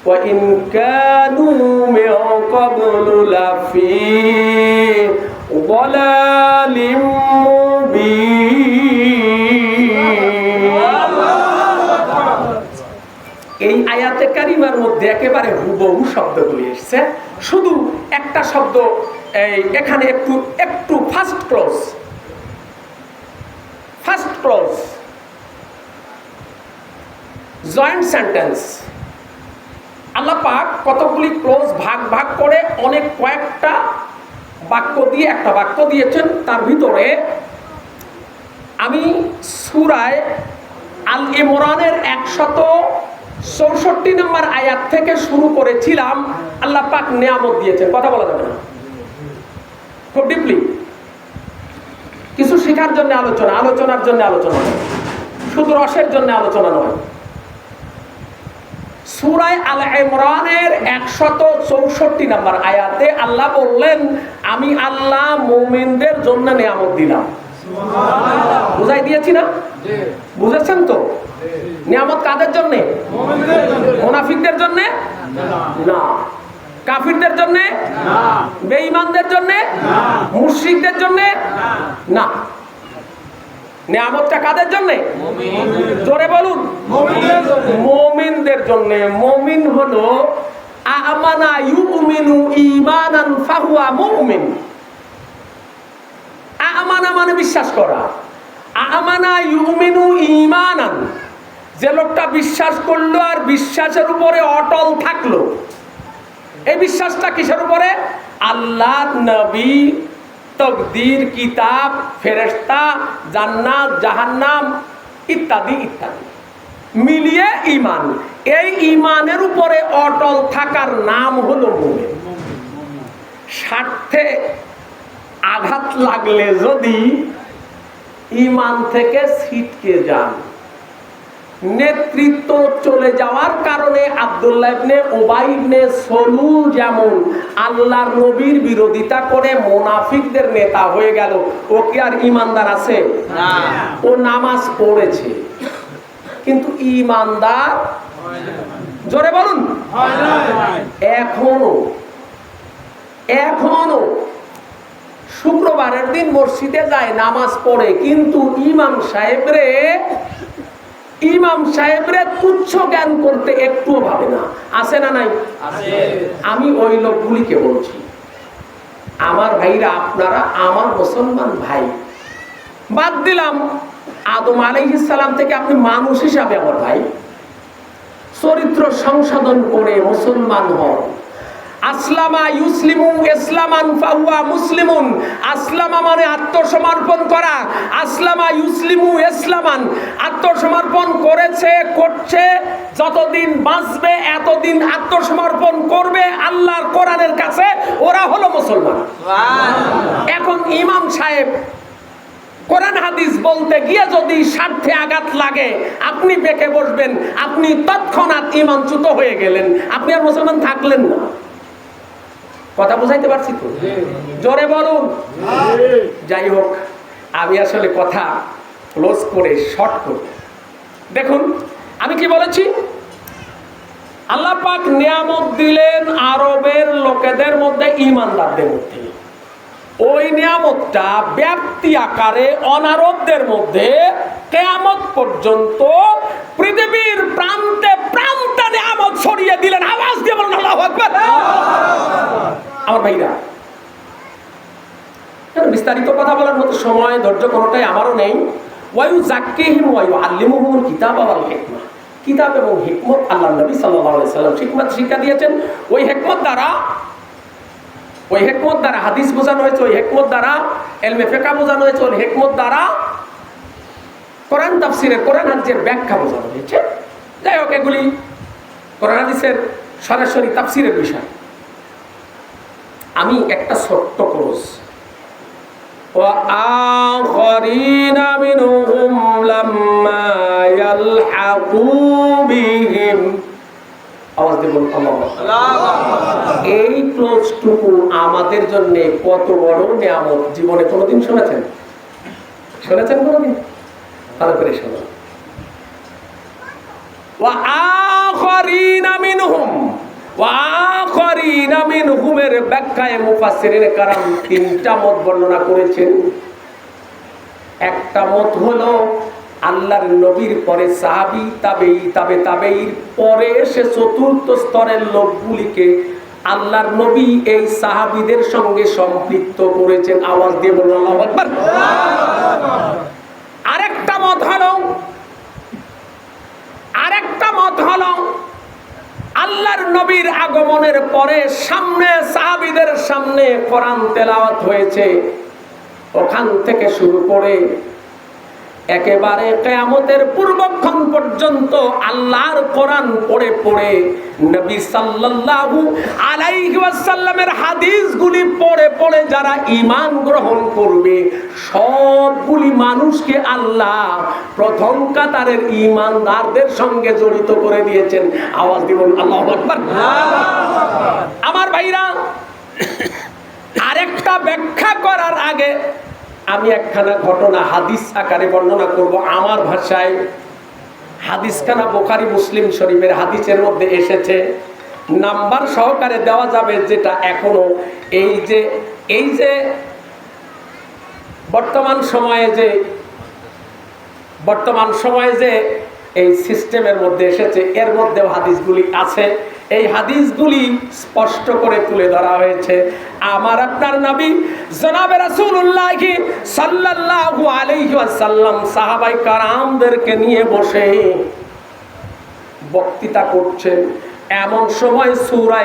[SPEAKER 1] وإن كانوا من قبل لفي ضلال مبين। আয়াতে কারিমার মধ্যে একেবারে হুবহু শব্দগুলি এসেছে, শুধু একটা শব্দ এখানে একটু একটু ফার্স্ট ক্লোজ জয়েন্ট সেন্টেন্স। আল্লাহ পাক কতগুলি ক্লোজ ভাগ করে অনেক কয়েকটা বাক্য দিয়ে একটা বাক্য দিয়েছেন। তার ভিতরে আমি সূরায়ে আল ইমরানের 164 নম্বর আয়াত থেকে শুরু করেছিলাম। আল্লাহ পাক নিয়ামত দিয়েছেন, কথা বলা যাবে না, খুব ডিপলি কিছু শেখার জন্য আলোচনার জন্য আলোচনা নয়, শুধু রসের জন্য আলোচনা নয়। সূরা আল ইমরানের 164 নম্বর আয়াতে আল্লাহ বললেন, আমি আল্লাহ মুমিনদের জন্য নিয়ামত দিলাম। বুঝাই দিয়েছি না? বুঝেছেন তো? নিয়ামত কাদের জন্য? মুনাফিকদের জন্য না, কাফিরদের জন্য না, বেঈমানদের জন্য না, মুশরিকদের জন্য না। নিয়ামতটা কাদের জন্য? জোরে বলুন, মুমিনদের জন্য। মুমিন হলো আমানা ইউমিনু ঈমানান ফাহুয়া মুমিন। আমানা মানে বিশ্বাস করা, আমানা ইউমিনু ঈমানান, যে লোকটা বিশ্বাস করলো আর বিশ্বাসের উপরে অটল থাকলো। এই বিশ্বাসটা কিসের উপরে? আল্লাহ, নবী, তকদির, কিতাব, ফেরেশতা, জান্নাত, জাহান্নাম ইত্যাদি ইত্যাদি মিলিয়ে ঈমান। এই ঈমানের উপরে অটল থাকার নাম হলো মুমিন। স্বার্থে আঘাত লাগলে যদি ঈমান থেকে ছিটকে যান, নেতৃত্ব চলে যাওয়ার কারণে আব্দুল্লাহ ইবনে উবাই ইবনে সলুল যেমন আল্লাহর নবীর বিরোধিতা করে মুনাফিকদের নেতা হয়ে গেল, ও কি আর ঈমানদার আছে? না। ও নামাজ পড়েছে কিন্তু ঈমানদার জোরে বলুন এখনো শুক্রবারের দিন মসজিদে যায়, নামাজ পড়ে, কিন্তু ইমাম সাহেবরে তুচ্ছ জ্ঞান করতে একটুও ভাবে না। আছে না নাই? আমি ওই লোকগুলিকে বলছি, আমার ভাইরা, আপনারা আমার মুসলমান ভাই। বাদ দিলাম আদম আলাইহিস সালাম থেকে আপনি মানুষ হিসাবে আমার ভাই, চরিত্র সংশোধন করে মুসলমান হন। আসলামা ইউসলিমু ইসলামান ফাহুয়া মুসলিমুন। আসলামা মানে আত্মসমর্পণ করা, আসলামা ইউসলিমু ইসলামান, আত্মসমর্পণ করেছে, করছে, যতদিন বাঁচবে এতদিন আত্মসমর্পণ করবে আল্লাহর কোরআনের কাছে, ওরা হলো মুসলমান। এখন ইমাম সাহেব কোরআন হাদিস বলতে গিয়ে যদি স্বার্থে আঘাত লাগে, আপনি বেঁকে বসবেন, আপনি তৎক্ষণাৎ ঈমানচ্যুত হয়ে গেলেন, আপনি আর মুসলমান থাকলেন না। কথা বুঝাইতে পারছি তো? জোরে বলুন। যাই হোক, আমি আসলে কথা ক্লোজ করে শর্ট করব। দেখুন আমি কি বলেছি, আল্লাহ পাক নিয়ামত দিলেন আরবের লোকেদের মধ্যে, ঈমানদারদের মধ্যে। ওই নিয়ামতটা ব্যাপ্তি আকারে অনারবদের মধ্যে কিয়ামত পর্যন্ত পৃথিবীর প্রান্তে প্রান্তে নিয়ামত ছড়িয়ে দিলেন। আওয়াজ দিয়ে বলুন আল্লাহু আকবার। আমার ভাইরা, বিস্তারিত কথা বলার মতো সময় ধৈর্য কোনোটাই আমারও নেই। ওয়ায়ুযাক্কিহিম ওয়া ইউআল্লিমুহুমুল কিতাবা ওয়াল হিকমা। কিতাব এবং হিকমত আল্লাহর নবী সাল্লাল্লাহু আলাইহি সাল্লাম শিক্ষা দিয়েছেন। ওই হিকমত দ্বারা হাদিস বোঝানো হয়েছে, ওই হিকমত দ্বারা ইলমে ফিকহ বোঝানো হয়েছে, ওই হিকমত দ্বারা কোরআন তাফসীরের, কোরআন হাদিসের ব্যাখ্যা বোঝানো হয়েছে। যাই হোক, এগুলি কোরআন হাদিসের সরাসরি তাফসীরের বিষয়। আমি একটা ছোট্ট ক্লোজ, وآخرين منهم لما يلحقوا بهم। আওয়াজ দেবেন আল্লাহ। এই ক্লোজটুকু আমাদের জন্য কত বড় নিয়ামত, জীবনে কোনোদিন শুনেছেন কোনোদিন? ভালো করে শোনো। وآخرين منهم, وآخرين منهم এর ব্যাখ্যায় মুফাসসিরিন کرام তিনটা মত বর্ণনা করেছেন। একটা মত হলো আল্লাহর নবীর পরে সাহাবী, তাবেঈ, তাবেঈর পরে এসে চতুর্থ স্তরের লোকগুলিকে আল্লাহর নবী এই সাহাবীদের সঙ্গে সম্পৃক্ত করেছেন। আওয়াজ দিয়ে বলুন আল্লাহু আকবার। আরেকটা মত হলো আল্লাহর নবীর আগমনের পরে সামনে সাহাবীদের সামনে কোরআন তেলাওয়াত হয়েছে, ওখান থেকে শুরু করে একেবারে কিয়ামতের পূর্বক্ষণ পর্যন্ত আল্লাহর কোরআন পড়ে পড়ে নবী সাল্লাল্লাহু আলাইহি ওয়াসাল্লামের হাদিসগুলি পড়ে পড়ে যারা ঈমান গ্রহণ করবে সবগুলি মানুষকে আল্লাহ প্রথম কাতারের ঈমানদারদের সঙ্গে জড়িত করে দিয়েছেন। আওয়াজ দিবেন আল্লাহু আকবার। আমার ভাইরা, আরেকটা ব্যাখ্যা করার আগে আমি একখানা ঘটনা হাদিস আকারে বর্ণনা করব। আমার ভাষায় হাদিসখানা বুখারী মুসলিম শরীফের হাদিসের মধ্যে এসেছে, নাম্বার সহকারে দেওয়া যাবে, যেটা এখনো এই যে বর্তমান সময়ে যে এই সিস্টেমের মধ্যে এসেছে এর মধ্যেও হাদিসগুলি আছে। এই হাদিসগুলি স্পষ্ট করে তুলে ধরা হয়েছে। আমার আপনার নবী জনাবে রাসূলুল্লাহ সাল্লাল্লাহু আলাইহি ওয়াসাল্লাম সাহাবায়ে কেরামদেরকে নিয়ে বসে বক্তৃতা করছেন, এমন সময় সূরা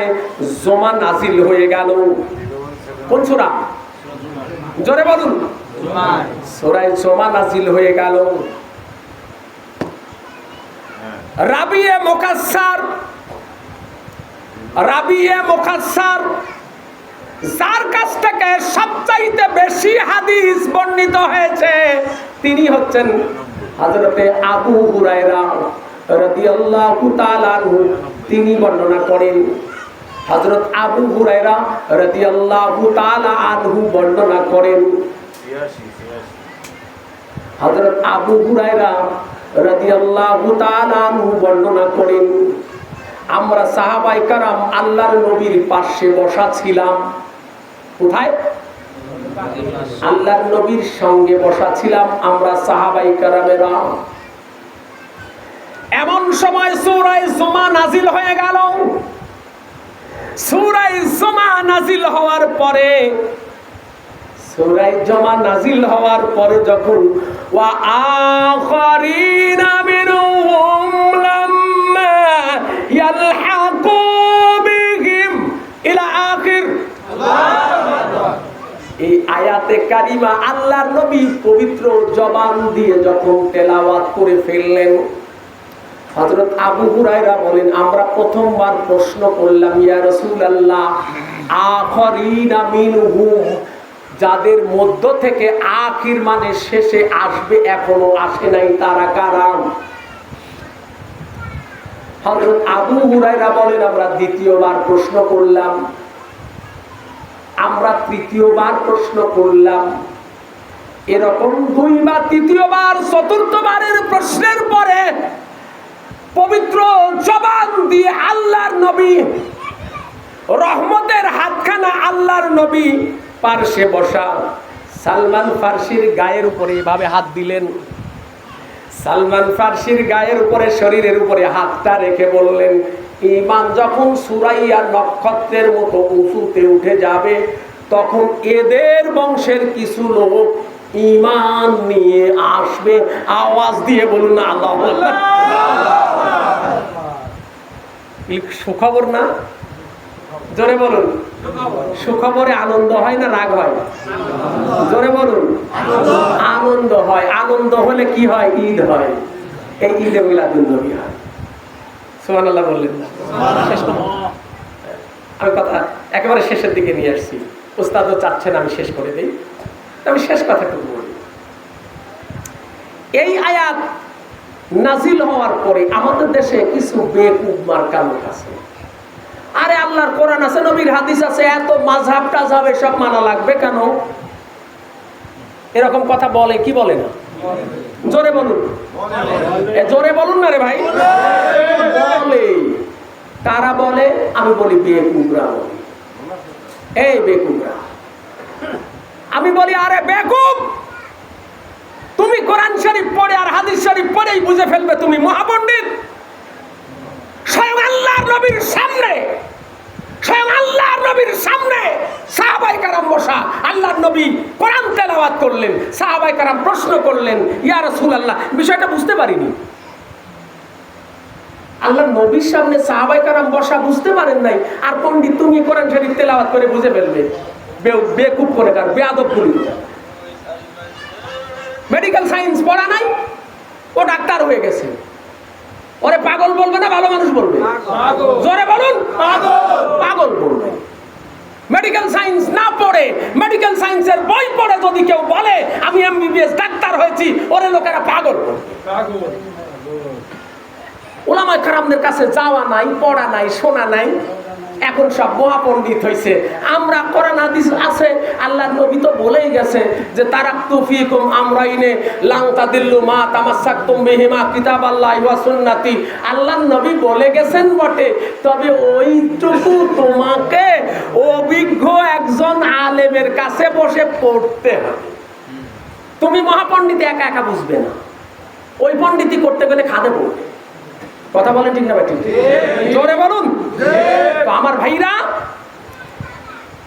[SPEAKER 1] জুমা নাজিল হয়ে গেল। কোন সূরা? জোরে বলুন। সূরা জুমা নাজিল হয়ে গেল। রাবিয়ে মুকাসসার যার কাছ থেকে সবচাইতে বেশি হাদিস বর্ণিত হয়েছে তিনি হচ্ছেন হযরতে আবু হুরায়রা রাদিয়াল্লাহু তাআলা আনহু। তিনি বর্ণনা করেন, হযরত আবু হুরায়রা রাদিয়াল্লাহু তাআলা আনহু বর্ণনা করেন, হযরত আবু হুরায়রা রাদিয়াল্লাহু তাআলা আনহু বর্ণনা করেন, আমরা সাহাবায়ে কেরাম আল্লাহর নবীর পাশে বসা ছিলাম। কোথায়? আল্লাহর নবীর সঙ্গে বসা ছিলাম আমরা সাহাবায়ে কেরামেরা। এমন সময় সূরা জুমা নাজিল হয়ে গেল। সূরা জুমা নাজিল হওয়ার পরে যখন ওয়া আখারিনা মিনহুম লাম্মা ইয়ালহাকু বিহিম ইলা আখির। এই আয়াতে কারিমা আল্লাহর নবী পবিত্র জবান দিয়ে যখন তেলাওয়াত করে ফেললেন, হযরত আবু হুরায়রা বলেন, আমরা প্রথমবার প্রশ্ন করলাম, ইয়া রাসূলুল্লাহ, আখারিনা মিনহুম, যাদের মধ্য থেকে আখির মানে শেষে আসবে, এখনো আসে নাই, তারা কারা? হযরত আবু হুরায়রা বলেন, আমরা দ্বিতীয়বার প্রশ্ন করলাম, আমরা তৃতীয়বার প্রশ্ন করলাম। এরকম দুইবার, তৃতীয়বার, চতুর্থবারের প্রশ্নের পরে পবিত্র জবান দিয়ে আল্লাহর নবী, রহমতের হাতখানা আল্লাহর নবী পার্শ্বে বসা সালমান ফার্সির গায়ের উপরে এভাবে হাত দিলেন। সালমান ফার্সির গায়ের উপরে, শরীরের উপরে হাতটা রেখে বললেন, ঈমান যখন সুরাইয়া নক্ষত্রের মতো উঁচুতে উঠে যাবে তখন এদের বংশের কিছু লোক ঈমান নিয়ে আসবে। আওয়াজ দিয়ে বলুন আল্লাহু আকবার। সুখবর না? জোরে বলুন। সুখবরে আনন্দ হয় না রাগ হয়? জোরে বলুন। আনন্দ হয়। আনন্দ হলে কি হয়? ঈদ হয়। এই ঈদে মিলাদুন নবী হয়। সুবহানাল্লাহ বললেন না? আমি কথা একেবারে শেষের দিকে নিয়ে আসছি। উস্তাদও চাচ্ছেন আমি শেষ করে দেই, আমি শেষ কথাটুকু বলি। এই আয়াত নাজিল হওয়ার পরে আমাদের দেশে কিছু বেকুব মার্কা লোক আছে, আরে আল্লাহর কোরআন আছে, নবীর হাদিস আছে, এত মাযহাব টাযহাব সব মানা লাগবে কেন? এরকম কথা বলে কি বলে না? জোরে বলুন। জোরে বলুন না রে ভাই। বলে, তারা বলে, আমি বলি বেকুবরা বলি। এই বেকুবরা, আমি বলি আরে বেকুব, তুমি কোরআন শরীফ পড়ে আর হাদিস শরীফ পড়েই বুঝে ফেলবে তুমি মহাপণ্ডিত। স্বয়ং আল্লাহর নবীর সামনে, স্বয়ং আল্লাহর নবীর সামনে সাহাবায়ে কেরাম বসা, আল্লাহর নবী কোরআন তেলাওয়াত করলেন, সাহাবায়ে কেরাম প্রশ্ন করলেন, ইয়া রাসূলুল্লাহ, বিষয়টা বুঝতে পারিনি। আল্লাহর নবীর সামনে সাহাবায়ে কেরাম বসা, বুঝতে পারেন নাই, আর পণ্ডিত তুমি কোরআন শরীফ তেলাওয়াত করে বুঝে ফেলবে। বেকুব করে কার, বেয়াদব বলি। মেডিকেল সায়েন্স পড়া নাই, ও ডাক্তার হয়ে গেছে, ওরে পাগল বলবে না ভালো মানুষ বলবে? জোরে বলুন, পাগল বলবে। মেডিকেল সায়েন্স না পড়ে, মেডিকেল সায়েন্সের বই পড়ে যদি কেউ বলে আমি এমবিবিএস ডাক্তার হয়েছি, ওরে লোকেরা পাগল বলবে। উলামায়ে কেরামদের কাছে যাওয়া নাই, পড়া নাই, শোনা নাই, এখন সব মহাপণ্ডিত হইছে। আমরা কোরআন হাদিস আছে, আল্লাহর নবী তো বলেই গেছে যে তারাকতু ফীকুম আমরাইনে লান তাদিল্লু মা তামাসসাকতুম বিহিমা কিতাবাল্লাহি ওয়া সুন্নতি। আল্লাহর নবী বলে গেছেন বটে, তবে ওইটুকু তোমাকে অভিজ্ঞ একজন আলেমের কাছে বসে পড়তে হবে। তুমি মহাপণ্ডিত একা একা বুঝবে না, ওই পণ্ডিতি করতে গেলে খাদে পড়বে। কথা বলেন ঠিক না ভাই? ঠিক, জোরে বলুন। তো আমার ভাইরা,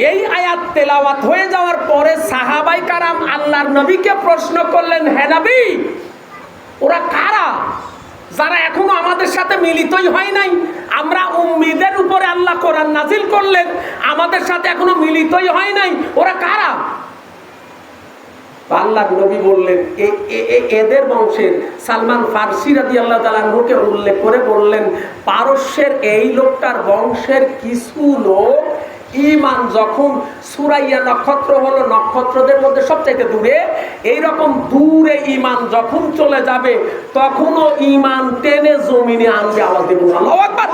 [SPEAKER 1] এই আয়াত তেলাওয়াত হয়ে যাওয়ার পরে সাহাবায়ে কেরাম আল্লাহর নবীকে প্রশ্ন করলেন, হে নবী, ওরা কারা যারা এখনো আমাদের সাথে মিলিতই হয় নাই? আমরা উম্মীদের উপরে আল্লাহ কোরআন নাজিল করলেন, আমাদের সাথে এখনো মিলিতই হয় নাই, ওরা কারা? আল্লাহর নবী বললেন, এদের বংশের সালমান ফারসি রাদিয়াল্লাহু তাআলা আনহুকে উল্লেখ করে বললেন, পারস্যের এই লোকটার বংশের কিছু লোক ঈমান যখন সুরাইয়া নক্ষত্র হলো নক্ষত্রদের মধ্যে সবচেয়ে দূরে, এইরকম দূরে ঈমান যখন চলে যাবে তখনও ঈমান টেনে জমিনে আনবে। আওয়াজ দেবেন আল্লাহু আকবার।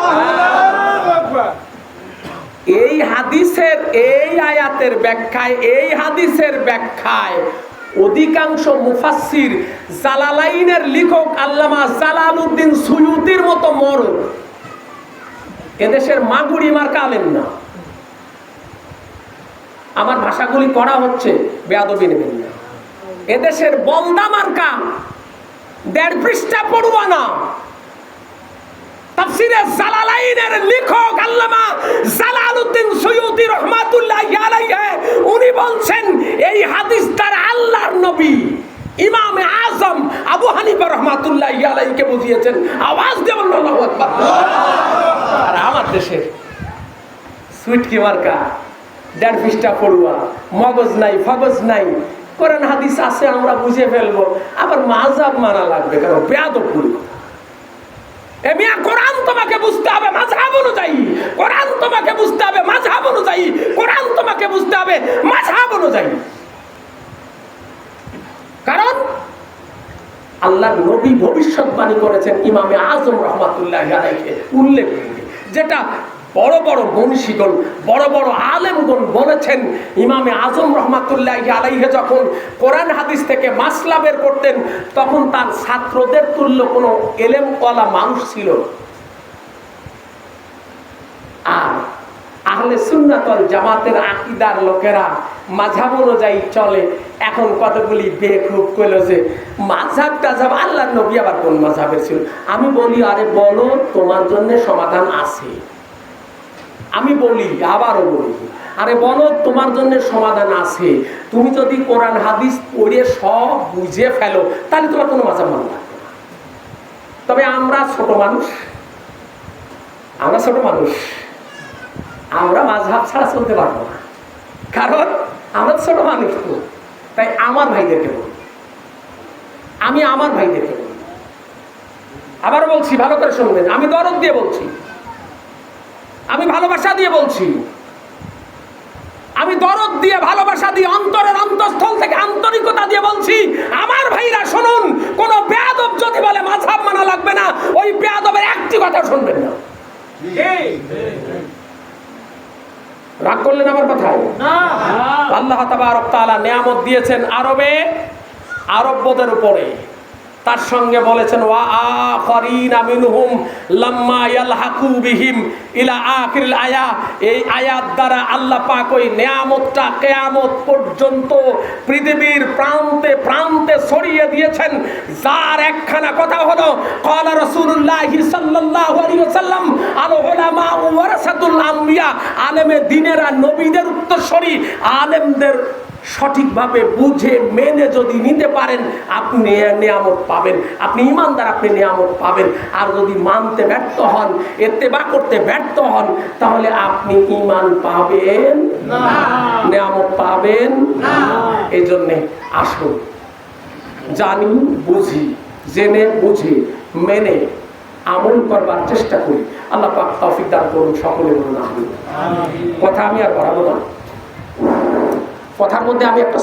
[SPEAKER 1] এই হাদিসের, এই আয়াতের ব্যাখ্যায়, এই হাদিসের ব্যাখ্যায় অধিকাংশ মুফাসসির, জালালাইনের লেখক আল্লামা জালালউদ্দিন সুয়ুতির মতো মরদ, এদেশের মাগুড়ি মার্কা আলেম না। আমার ভাষাগুলি করা হচ্ছে, বেয়াদবি নেবেন না। এদেশের বলদা মার্কা 1.5 পৃষ্ঠা পড়ুয়া না। তাফসীরে জালালাইনের লেখক আল্লামা জালালউদ্দিন সুয়ুতি রাহমাতুল্লাহি আলাইহি, উনি বলছেন এই হাদিস দ্বারা আল্লাহর নবী ইমামে আযম আবু হানিফা রাহমাতুল্লাহি আলাইহিকে বুঝিয়েছেন। আওয়াজ দিয়ে বলুন আল্লাহু আকবার। আর আমার দেশের সুইটকি মার্কা 1.5 পৃষ্ঠা পড়ুয়া, মগজ নাই, ফগজ নাই, কোরআন হাদিস আছে আমরা বুঝে ফেলবো, আবার মাযহাব মানা লাগবে, কারণ বেয়াদব বলি। এমিয়া কোরআন তোমাকে বুঝতে হবে মাযহাব অনুযায়ী, কোরআন তোমাকে বুঝতে হবে মাযহাব অনুযায়ী, কোরআন তোমাকে বুঝতে হবে মাযহাব অনুযায়ী। কারণ আল্লাহর নবী ভবিষ্যৎবাণী করেছেন ইমামে আযম রাহমাতুল্লাহি আলাইহি উল্লেখ করে, যেটা বড় বড় বংশীগণ, বড় বড় আলেমগণ বলেছেন। ইমামে আযম রাহমাতুল্লাহি আলাইহি যখন কোরআন হাদিস থেকে মাসলা বের করতেন, তখন তার ছাত্রদের তুল্য কোনো এলেমওয়ালা মানুষ ছিল। আর আহলে সুন্নাত ওয়াল জামাতের আকীদার লোকেরা মাযহাব অনুযায়ী চলে। এখন কতগুলি বেকুব কইল যে মাযহাব টাযহাব, আল্লাহর নবী আবার কোন মাযহাবের ছিল? আমি বলি, আরে বলো, তোমার জন্য সমাধান আছে। আমি বলি, আবারও বলি, আরে বলো, তোমার জন্য সমাধান আছে। তুমি যদি কোরআন হাদিস পড়ে সব বুঝে ফেলো, তাহলে তোমার কোনো মাযহাব মানা লাগবে না। তবে আমরা ছোট মানুষ, আমরা ছোট মানুষ, আমরা মাযহাব ছাড়া চলতে পারবো না, কারণ আমরা ছোট মানুষ। তো তাই আমার ভাইদেরকে বলি, আমি আমার ভাইদেরকে বলি, আবার বলছি, ভালো করে শুনবেন, আমি দরদ দিয়ে বলছি, আমি ভালোবাসা দিয়ে বলছি, আমি দরদ দিয়ে, ভালোবাসা দিয়ে, অন্তরের অন্তঃস্থল থেকে আন্তরিকতা দিয়ে বলছি, আমার ভাইরা শুনুন, কোন বেয়াদব যদি বলে মাযহাব মানা লাগবে না, ওই বেয়াদবের একটি কথা শুনবেন না। রাগ করলেন আমার কথায়? আল্লাহ তাবারক তাআলা নিয়ামত দিয়েছেন আরবে, আরবদের উপরে। তার সঙ্গে বলেছেন ওয়া আখারিনা মিনহুম লাম্মা ইয়ালহাকু বিহিম ইলা আখিরিল আয়া। এই আয়াত দ্বারা আল্লাহ পাক ওই নিয়ামতটা কিয়ামত পর্যন্ত পৃথিবীর প্রান্তে প্রান্তে ছড়িয়ে দিয়েছেন। যার একখানা কথা হলো ক্বালা রাসূলুল্লাহি সাল্লাল্লাহু আলাইহি ওয়াসাল্লাম আল উলামা ওয়ারাসাতুল আম্বিয়া, আলেমে দ্বীনেরা নবীদের উত্তরসূরি। আলেমদের সঠিকভাবে বুঝে মেনে যদি নিতে পারেন আপনি নিয়ামত পাবেন, আপনি ইমানদার, আপনি নিয়ামত পাবেন। আর যদি মানতে ব্যর্থ হন, ইত্তেবা করতে ব্যর্থ হন, তাহলে আপনি ইমান পাবেন না, নিয়ামত পাবেন না। এই জন্যে আসুন জানি বুঝি, জেনে বুঝি মেনে আমল করবার চেষ্টা করি। আল্লাহ পাক তৌফিক দান করুন, সকলে বলুন আমিন। কথা আমি আর বাড়াবো না, কথার মধ্যে আমি একটা